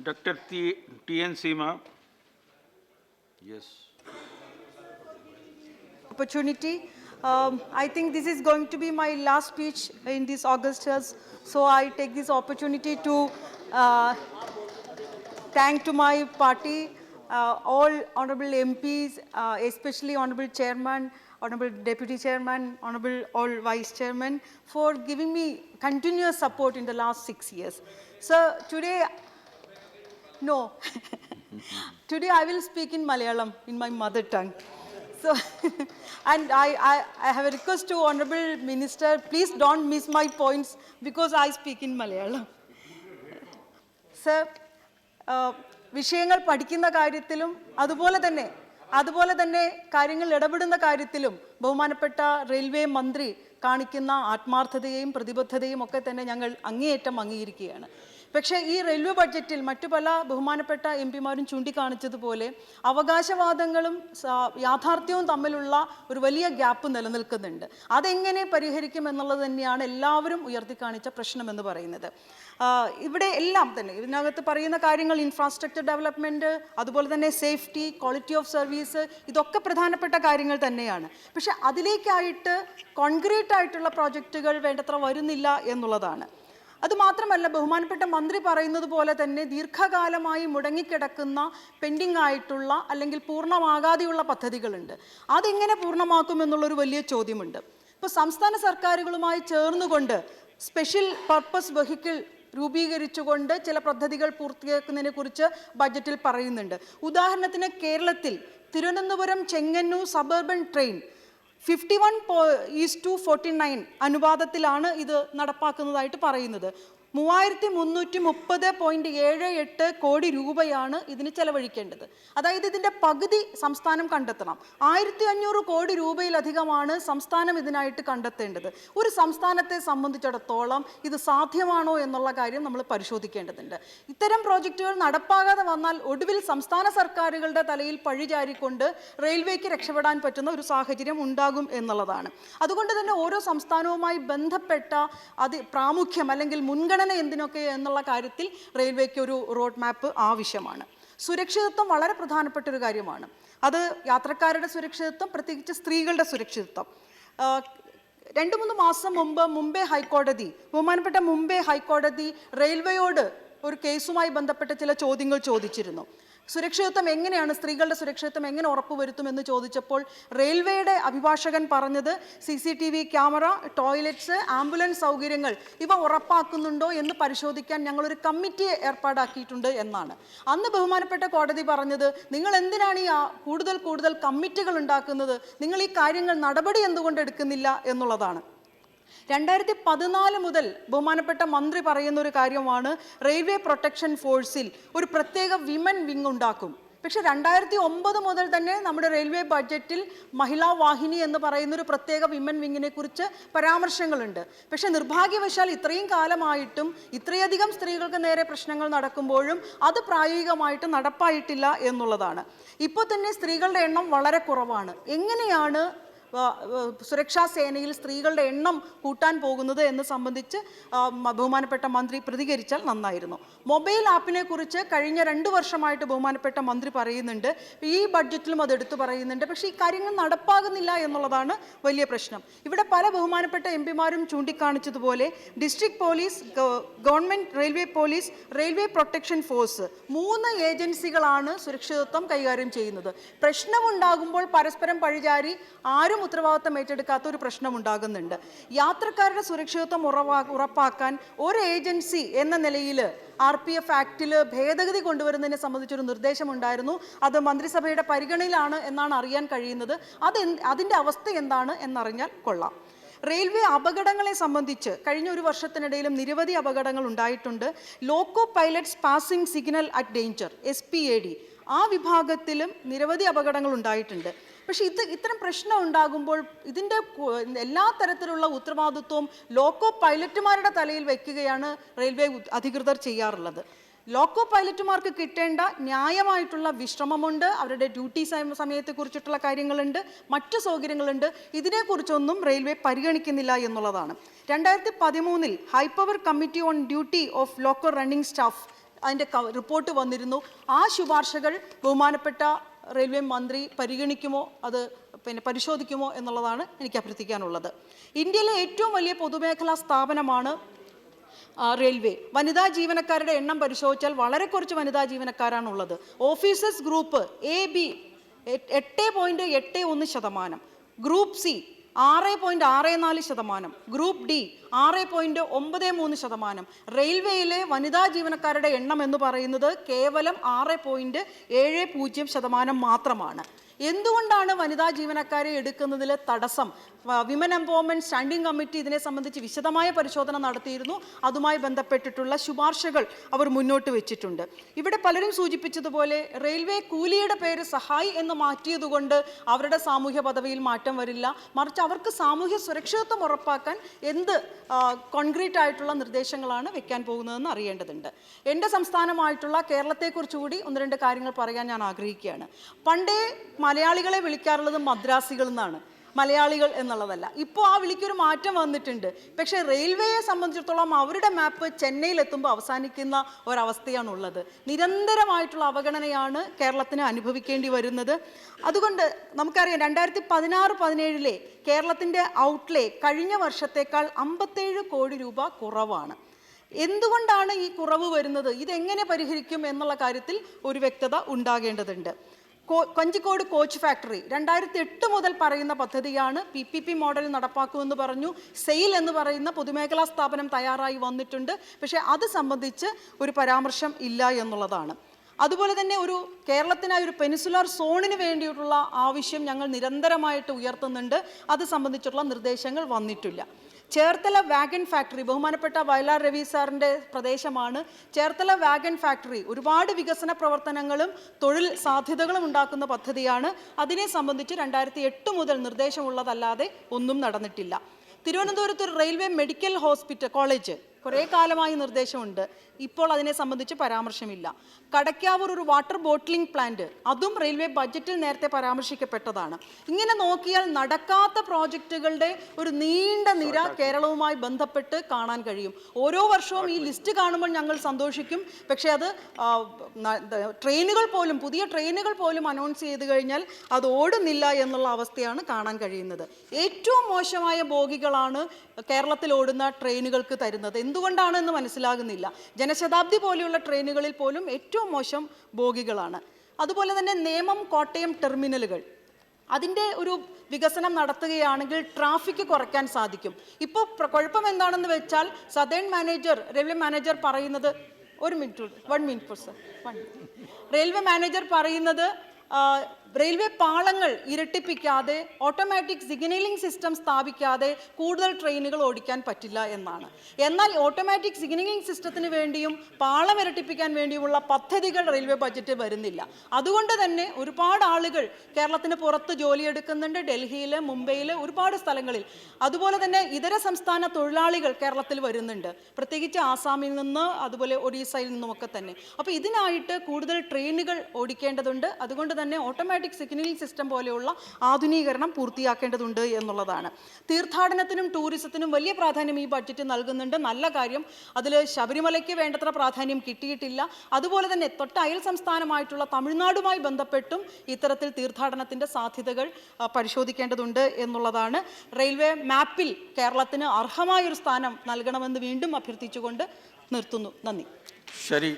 Dr. T.N. Seema. Yes. Opportunity. I think this is going to be my last speech in this Augustus, so I take this opportunity to thank to my party, all honorable MPs, especially honorable chairman, honorable deputy chairman, honorable all vice chairman, for giving me continuous support in the last 6 years. So today, no, today I will speak in Malayalam, in my mother tongue. So, and I have a request to Honorable Minister, please don't miss my points because I speak in Malayalam. Sir, വിഷയങ്ങൾ പഠിക്കുന്ന കാര്യത്തിലും അതുപോലെ തന്നെ കാര്യങ്ങൾ ഇടപെടുന്ന കാര്യത്തിലും ബഹുമാനപ്പെട്ട railway മന്ത്രി കാണിക്കുന്ന ആത്മാർത്ഥതയും പ്രതിബദ്ധതയും ഒക്കെ തന്നെ ഞങ്ങൾ അങ്ങേയറ്റം അംഗീകരിക്കുകയാണ്. പക്ഷേ ഈ റെയിൽവേ ബഡ്ജറ്റിൽ മറ്റു പല ബഹുമാനപ്പെട്ട എം പിമാരും ചൂണ്ടിക്കാണിച്ചതുപോലെ അവകാശവാദങ്ങളും യാഥാർത്ഥ്യവും തമ്മിലുള്ള ഒരു വലിയ ഗ്യാപ്പ് നിലനിൽക്കുന്നുണ്ട്. അതെങ്ങനെ പരിഹരിക്കും എന്നുള്ളത് തന്നെയാണ് എല്ലാവരും ഉയർത്തിക്കാണിച്ച പ്രശ്നമെന്ന് പറയുന്നത്. ഇവിടെ എല്ലാം തന്നെ ഇതിനകത്ത് പറയുന്ന കാര്യങ്ങൾ ഇൻഫ്രാസ്ട്രക്ചർ ഡെവലപ്മെൻറ്റ്, അതുപോലെ തന്നെ സേഫ്റ്റി, ക്വാളിറ്റി ഓഫ് സർവീസ്, ഇതൊക്കെ പ്രധാനപ്പെട്ട കാര്യങ്ങൾ തന്നെയാണ്. പക്ഷെ അതിലേക്കായിട്ട് കോൺക്രീറ്റ് ആയിട്ടുള്ള പ്രോജക്റ്റുകൾ വേണ്ടത്ര വരുന്നില്ല എന്നുള്ളതാണ്. അതുമാത്രമല്ല, ബഹുമാനപ്പെട്ട മന്ത്രി പറയുന്നത് പോലെ തന്നെ ദീർഘകാലമായി മുടങ്ങിക്കിടക്കുന്ന പെൻഡിങ് ആയിട്ടുള്ള അല്ലെങ്കിൽ പൂർണ്ണമാകാതെയുള്ള പദ്ധതികളുണ്ട്. അതെങ്ങനെ പൂർണ്ണമാക്കുമെന്നുള്ളൊരു വലിയ ചോദ്യമുണ്ട്. ഇപ്പോൾ സംസ്ഥാന സർക്കാരുകളുമായി ചേർന്നുകൊണ്ട് സ്പെഷ്യൽ പർപ്പസ് വെഹിക്കിൾ രൂപീകരിച്ചുകൊണ്ട് ചില പദ്ധതികൾ പൂർത്തിയാക്കുന്നതിനെ കുറിച്ച് ബഡ്ജറ്റിൽ പറയുന്നുണ്ട്. ഉദാഹരണത്തിന് കേരളത്തിൽ തിരുവനന്തപുരം ചെങ്ങന്നൂർ സബർബൻ ട്രെയിൻ 51:49 അനുപാതത്തിലാണ് ഇത് നടപ്പാക്കുന്നതായിട്ട് പറയുന്നത്. 3330.78 കോടി രൂപയാണ് ഇതിന് ചെലവഴിക്കേണ്ടത്. അതായത് ഇതിൻ്റെ പകുതി സംസ്ഥാനം കണ്ടെത്തണം. 1500 കോടി രൂപയിലധികമാണ് സംസ്ഥാനം ഇതിനായിട്ട് കണ്ടെത്തേണ്ടത്. ഒരു സംസ്ഥാനത്തെ സംബന്ധിച്ചിടത്തോളം ഇത് സാധ്യമാണോ എന്നുള്ള കാര്യം നമ്മൾ പരിശോധിക്കേണ്ടതുണ്ട്. ഇത്തരം പ്രോജക്റ്റുകൾ നടപ്പാകാതെ വന്നാൽ ഒടുവിൽ സംസ്ഥാന സർക്കാരുകളുടെ തലയിൽ പഴിചാരിക്കൊണ്ട് റെയിൽവേക്ക് രക്ഷപ്പെടാൻ പറ്റുന്ന ഒരു സാഹചര്യം ഉണ്ടാകും എന്നുള്ളതാണ്. അതുകൊണ്ട് തന്നെ ഓരോ സംസ്ഥാനവുമായി ബന്ധപ്പെട്ട പ്രാമുഖ്യം അല്ലെങ്കിൽ മുൻഗണന എന്തിനൊക്കെ എന്നുള്ള കാര്യത്തിൽ റെയിൽവേക്ക് ഒരു റോഡ് മാപ്പ് ആവശ്യമാണ്. സുരക്ഷിതത്വം വളരെ പ്രധാനപ്പെട്ട ഒരു കാര്യമാണ്. അത് യാത്രക്കാരുടെ സുരക്ഷിതത്വം, പ്രത്യേകിച്ച് സ്ത്രീകളുടെ സുരക്ഷിതത്വം. 2-3 മാസം മുമ്പ് ബഹുമാനപ്പെട്ട മുംബൈ ഹൈക്കോടതി റെയിൽവേയോട് ഒരു കേസുമായി ബന്ധപ്പെട്ട ചില ചോദ്യങ്ങൾ ചോദിച്ചിരുന്നു. സുരക്ഷിതത്വം എങ്ങനെയാണ്, സ്ത്രീകളുടെ സുരക്ഷിതത്വം എങ്ങനെ ഉറപ്പുവരുത്തുമെന്ന് ചോദിച്ചപ്പോൾ റെയിൽവേയുടെ അഭിഭാഷകൻ പറഞ്ഞത് CCTV ക്യാമറ, ടോയ്ലറ്റ്സ്, ആംബുലൻസ് സൗകര്യങ്ങൾ ഇവ ഉറപ്പാക്കുന്നുണ്ടോ എന്ന് പരിശോധിക്കാൻ ഞങ്ങളൊരു കമ്മിറ്റിയെ ഏർപ്പാടാക്കിയിട്ടുണ്ട് എന്നാണ്. അന്ന് ബഹുമാനപ്പെട്ട കോടതി പറഞ്ഞത്, നിങ്ങൾ എന്തിനാണ് ഈ കൂടുതൽ കമ്മിറ്റികൾ ഉണ്ടാക്കുന്നത്, നിങ്ങൾ ഈ കാര്യങ്ങൾ നടപടി എന്തുകൊണ്ട് എടുക്കുന്നില്ല എന്നുള്ളതാണ്. 2014 മുതൽ ബഹുമാനപ്പെട്ട മന്ത്രി പറയുന്ന ഒരു കാര്യമാണ്, റെയിൽവേ പ്രൊട്ടക്ഷൻ ഫോഴ്സിൽ ഒരു പ്രത്യേക വിമൻ വിങ് ഉണ്ടാക്കും. പക്ഷെ 2009 മുതൽ തന്നെ നമ്മുടെ റെയിൽവേ ബഡ്ജറ്റിൽ മഹിളാ വാഹിനി എന്ന് പറയുന്നൊരു പ്രത്യേക വിമൻ വിങ്ങിനെ കുറിച്ച് പരാമർശങ്ങളുണ്ട്. പക്ഷെ നിർഭാഗ്യവശാൽ ഇത്രയും കാലമായിട്ടും ഇത്രയധികം സ്ത്രീകൾക്ക് നേരെ പ്രശ്നങ്ങൾ നടക്കുമ്പോഴും അത് പ്രായോഗികമായിട്ട് നടപ്പായിട്ടില്ല എന്നുള്ളതാണ്. ഇപ്പോൾ തന്നെ സ്ത്രീകളുടെ എണ്ണം വളരെ കുറവാണ്. എങ്ങനെയാണ് സുരക്ഷാ സേനയിൽ സ്ത്രീകളുടെ എണ്ണം കൂട്ടാൻ പോകുന്നത് എന്ന് സംബന്ധിച്ച് ബഹുമാനപ്പെട്ട മന്ത്രി പ്രതികരിച്ചാൽ നന്നായിരുന്നു. മൊബൈൽ ആപ്പിനെ കുറിച്ച് കഴിഞ്ഞ 2 വർഷമായിട്ട് ബഹുമാനപ്പെട്ട മന്ത്രി പറയുന്നുണ്ട്, ഈ ബഡ്ജറ്റിലും അത് എടുത്തു പറയുന്നുണ്ട്. പക്ഷേ ഈ കാര്യങ്ങൾ നടപ്പാകുന്നില്ല എന്നുള്ളതാണ് വലിയ പ്രശ്നം. ഇവിടെ പല ബഹുമാനപ്പെട്ട MPമാരും ചൂണ്ടിക്കാണിച്ചതുപോലെ district police, government railway police, railway protection force 3 ഏജൻസികളാണ് സുരക്ഷിതത്വം കൈകാര്യം ചെയ്യുന്നത്. പ്രശ്നമുണ്ടാകുമ്പോൾ പരസ്പരം പഴിചാരി ആരും ഉത്തരവാദിത്തം ഏറ്റെടുക്കാത്ത ഒരു പ്രശ്നമുണ്ടാകുന്നുണ്ട്. യാത്രക്കാരുടെ സുരക്ഷിതത്വം ഉറപ്പാക്കാൻ ഒരു ഏജൻസി എന്ന നിലയിൽ RPF ആക്ടിൽ ഭേദഗതി കൊണ്ടുവരുന്നതിനെ സംബന്ധിച്ചൊരു നിർദ്ദേശമുണ്ടായിരുന്നു. അത് മന്ത്രിസഭയുടെ പരിഗണനയിലാണ് എന്നാണ് അറിയാൻ കഴിയുന്നത്. അതിൻ്റെ അവസ്ഥ എന്താണ് എന്നറിഞ്ഞാൽ കൊള്ളാം. റെയിൽവേ അപകടങ്ങളെ സംബന്ധിച്ച് കഴിഞ്ഞ ഒരു വർഷത്തിനിടയിലും നിരവധി അപകടങ്ങൾ ഉണ്ടായിട്ടുണ്ട്. Loco pilots passing signal at danger, SPAD, ആ വിഭാഗത്തിലും നിരവധി അപകടങ്ങൾ ഉണ്ടായിട്ടുണ്ട്. പക്ഷേ ഇത്തരം പ്രശ്നം ഉണ്ടാകുമ്പോൾ ഇതിൻ്റെ എല്ലാ തരത്തിലുള്ള ഉത്തരവാദിത്വവും ലോക്കോ പൈലറ്റുമാരുടെ തലയിൽ വയ്ക്കുകയാണ് റെയിൽവേ അധികൃതർ ചെയ്യാറുള്ളത്. ലോക്കോ പൈലറ്റുമാർക്ക് കിട്ടേണ്ട ന്യായമായിട്ടുള്ള വിശ്രമമുണ്ട്, അവരുടെ ഡ്യൂട്ടി സമയത്തെക്കുറിച്ചിട്ടുള്ള കാര്യങ്ങളുണ്ട്, മറ്റു സൗകര്യങ്ങളുണ്ട്. ഇതിനെക്കുറിച്ചൊന്നും റെയിൽവേ പരിഗണിക്കുന്നില്ല എന്നുള്ളതാണ്. 2013 high power committee on duty of loco running staff അതിൻ്റെ റിപ്പോർട്ട് വന്നിരുന്നു. ആ ശുപാർശകൾ ബഹുമാനപ്പെട്ട റെയിൽവേ മന്ത്രി പരിഗണിക്കുമോ, അത് പരിശോധിക്കുമോ എന്നുള്ളതാണ് എനിക്ക് അഭ്യർത്ഥിക്കാനുള്ളത്. ഇന്ത്യയിലെ ഏറ്റവും വലിയ പൊതുമേഖലാ സ്ഥാപനമാണ് റെയിൽവേ. വനിതാ ജീവനക്കാരുടെ എണ്ണം പരിശോധിച്ചാൽ വളരെ കുറച്ച് വനിതാ ജീവനക്കാരാണുള്ളത്. Officers group AB 8.81%, group C 6.64%, group D 6.93%. റെയിൽവേയിലെ വനിതാ ജീവനക്കാരുടെ എണ്ണം എന്ന് പറയുന്നത് കേവലം 6.70% മാത്രമാണ്. എന്തുകൊണ്ടാണ് വനിതാ ജീവനക്കാരെ എടുക്കുന്നതിൽ തടസ്സം? വിമൻ എംപവർമെൻറ്റ് സ്റ്റാൻഡിംഗ് കമ്മിറ്റി ഇതിനെ സംബന്ധിച്ച് വിശദമായ പരിശോധന നടത്തിയിരുന്നു. അതുമായി ബന്ധപ്പെട്ടിട്ടുള്ള ശുപാർശകൾ അവർ മുന്നോട്ട് വെച്ചിട്ടുണ്ട്. ഇവിടെ പലരും സൂചിപ്പിച്ചതുപോലെ റെയിൽവേ കൂലിയുടെ പേര് സഹായി എന്ന് മാറ്റിയതുകൊണ്ട് അവരുടെ സാമൂഹ്യ പദവിയിൽ മാറ്റം വരില്ല. മറിച്ച് അവർക്ക് സാമൂഹ്യ സുരക്ഷിതത്വം ഉറപ്പാക്കാൻ എന്ത് കോൺക്രീറ്റ് ആയിട്ടുള്ള നിർദ്ദേശങ്ങളാണ് വെക്കാൻ പോകുന്നതെന്ന് അറിയേണ്ടതുണ്ട്. എൻ്റെ സംസ്ഥാനമായിട്ടുള്ള കേരളത്തെക്കുറിച്ച് കൂടി ഒന്ന് രണ്ട് കാര്യങ്ങൾ പറയാൻ ഞാൻ ആഗ്രഹിക്കുകയാണ്. പണ്ടേ മലയാളികളെ വിളിക്കാറുള്ളത് മദ്രാസികൾ എന്നാണ്, മലയാളികൾ എന്നുള്ളതല്ല. ഇപ്പോൾ ആ വിളിക്കൊരു മാറ്റം വന്നിട്ടുണ്ട്. പക്ഷേ റെയിൽവേയെ സംബന്ധിച്ചിടത്തോളം അവരുടെ മാപ്പ് ചെന്നൈയിലെത്തുമ്പോൾ അവസാനിക്കുന്ന ഒരവസ്ഥയാണുള്ളത്. നിരന്തരമായിട്ടുള്ള അവഗണനയാണ് കേരളത്തിന് അനുഭവിക്കേണ്ടി വരുന്നത്. അതുകൊണ്ട് നമുക്കറിയാം 2016-17 കേരളത്തിൻ്റെ ഔട്ട്ലേ കഴിഞ്ഞ വർഷത്തേക്കാൾ 57 കോടി രൂപ കുറവാണ്. എന്തുകൊണ്ടാണ് ഈ കുറവ് വരുന്നത്? ഇതെങ്ങനെ പരിഹരിക്കും എന്നുള്ള കാര്യത്തിൽ ഒരു വ്യക്തത ഉണ്ടാകേണ്ടതുണ്ട്. കഞ്ചിക്കോട് കോച്ച് ഫാക്ടറി 2008 മുതൽ പറയുന്ന പദ്ധതിയാണ്. PPP മോഡൽ നടപ്പാക്കുമെന്ന് പറഞ്ഞു. സെയിൽ എന്ന് പറയുന്ന പൊതുമേഖലാ സ്ഥാപനം തയ്യാറായി വന്നിട്ടുണ്ട്. പക്ഷേ അത് സംബന്ധിച്ച് ഒരു പരാമർശം ഇല്ല എന്നുള്ളതാണ്. അതുപോലെ തന്നെ ഒരു കേരളത്തിനായി ഒരു പെനിസുലാർ സോണിന് വേണ്ടിയിട്ടുള്ള ആവശ്യം ഞങ്ങൾ നിരന്തരമായിട്ട് ഉയർത്തുന്നുണ്ട്. അത് സംബന്ധിച്ചുള്ള നിർദ്ദേശങ്ങൾ വന്നിട്ടില്ല. ചേർത്തല വാഗൺ ഫാക്ടറി, ബഹുമാനപ്പെട്ട വയലാർ രവി സാറിൻ്റെ പ്രദേശമാണ്. ചേർത്തല വാഗൺ ഫാക്ടറി ഒരുപാട് വികസന പ്രവർത്തനങ്ങളും തൊഴിൽ സാധ്യതകളും ഉണ്ടാക്കുന്ന പദ്ധതിയാണ്. അതിനെ സംബന്ധിച്ച് 2008 മുതൽ നിർദ്ദേശമുള്ളതല്ലാതെ ഒന്നും നടന്നിട്ടില്ല. തിരുവനന്തപുരത്ത് ഒരു റെയിൽവേ മെഡിക്കൽ കോളേജ് കുറേ കാലമായി നിർദ്ദേശമുണ്ട്. ഇപ്പോൾ അതിനെ സംബന്ധിച്ച് പരാമർശമില്ല. കടയ്ക്കാവൂർ ഒരു വാട്ടർ ബോട്ട്ലിംഗ് പ്ലാന്റ്, അതും റെയിൽവേ ബഡ്ജറ്റിൽ നേരത്തെ പരാമർശിക്കപ്പെട്ടതാണ്. ഇങ്ങനെ നോക്കിയാൽ നടക്കാത്ത പ്രോജക്റ്റുകളുടെ ഒരു നീണ്ട നിര കേരളവുമായി ബന്ധപ്പെട്ട് കാണാൻ കഴിയും. ഓരോ വർഷവും ഈ ലിസ്റ്റ് കാണുമ്പോൾ ഞങ്ങൾ സന്തോഷിക്കും. പക്ഷേ അത് ട്രെയിനുകൾ പോലും, പുതിയ ട്രെയിനുകൾ പോലും അനൗൺസ് ചെയ്ത് കഴിഞ്ഞാൽ അത് ഓടുന്നില്ല എന്നുള്ള അവസ്ഥയാണ് കാണാൻ കഴിയുന്നത്. ഏറ്റവും മോശമായ ബോഗികളാണ് കേരളത്തിൽ ഓടുന്ന ട്രെയിനുകൾക്ക് തരുന്നത്. എന്തുകൊണ്ടാണെന്ന് മനസ്സിലാകുന്നില്ല. ജനശതാബ്ദി പോലെയുള്ള ട്രെയിനുകളിൽ പോലും ഏറ്റവും മോശം ബോഗികളാണ്. അതുപോലെ തന്നെ നേമം കോട്ടയം ടെർമിനലുകൾ, അതിൻ്റെ ഒരു വികസനം നടത്തുകയാണെങ്കിൽ ട്രാഫിക് കുറയ്ക്കാൻ സാധിക്കും. ഇപ്പോൾ കുഴപ്പം എന്താണെന്ന് വെച്ചാൽ റെയിൽവേ മാനേജർ പറയുന്നത് റെയിൽവേ മാനേജർ പറയുന്നത് റെയിൽവേ പാളങ്ങൾ ഇരട്ടിപ്പിക്കാതെ ഓട്ടോമാറ്റിക് സിഗ്നലിംഗ് സിസ്റ്റം സ്ഥാപിക്കാതെ കൂടുതൽ ട്രെയിനുകൾ ഓടിക്കാൻ പറ്റില്ല എന്നാണ്. എന്നാൽ ഓട്ടോമാറ്റിക് സിഗ്നലിംഗ് സിസ്റ്റത്തിന് വേണ്ടിയും പാളം ഇരട്ടിപ്പിക്കാൻ വേണ്ടിയുമുള്ള പദ്ധതികൾ റെയിൽവേ ബഡ്ജറ്റ് വരുന്നില്ല. അതുകൊണ്ട് തന്നെ ഒരുപാട് ആളുകൾ കേരളത്തിന് പുറത്ത് ജോലിയെടുക്കുന്നുണ്ട്. ഡൽഹിയിൽ, മുംബൈയിൽ, ഒരുപാട് സ്ഥലങ്ങളിൽ. അതുപോലെ തന്നെ ഇതര സംസ്ഥാന തൊഴിലാളികൾ കേരളത്തിൽ വരുന്നുണ്ട്, പ്രത്യേകിച്ച് ആസാമിൽ നിന്ന്, അതുപോലെ ഒറീസയിൽ നിന്നുമൊക്കെ തന്നെ. അപ്പോൾ ഇതിനായിട്ട് കൂടുതൽ ട്രെയിനുകൾ ഓടിക്കേണ്ടതുണ്ട്. അതുകൊണ്ട് തന്നെ ഓട്ടോമാറ്റിക് സിഗ്നലിംഗ് സിസ്റ്റം പോലെയുള്ള ആധുനീകരണം പൂർത്തിയാക്കേണ്ടതുണ്ട് എന്നുള്ളതാണ്. തീർത്ഥാടനത്തിനും ടൂറിസത്തിനും വലിയ പ്രാധാന്യം ഈ ബഡ്ജറ്റ് നൽകുന്നുണ്ട്. നല്ല കാര്യം. അതിൽ ശബരിമലയ്ക്ക് വേണ്ടത്ര പ്രാധാന്യം കിട്ടിയിട്ടില്ല. അതുപോലെ തന്നെ തൊട്ടയൽ സംസ്ഥാനമായിട്ടുള്ള തമിഴ്നാടുമായി ബന്ധപ്പെട്ടും ഇത്തരത്തിൽ തീർത്ഥാടനത്തിൻ്റെ സാധ്യതകൾ പരിശോധിക്കേണ്ടതുണ്ട് എന്നുള്ളതാണ്. റെയിൽവേ മാപ്പിൽ കേരളത്തിന് അർഹമായൊരു സ്ഥാനം നൽകണമെന്ന് വീണ്ടും അഭ്യർത്ഥിച്ചുകൊണ്ട് നിർത്തുന്നു. നന്ദി. ശരി.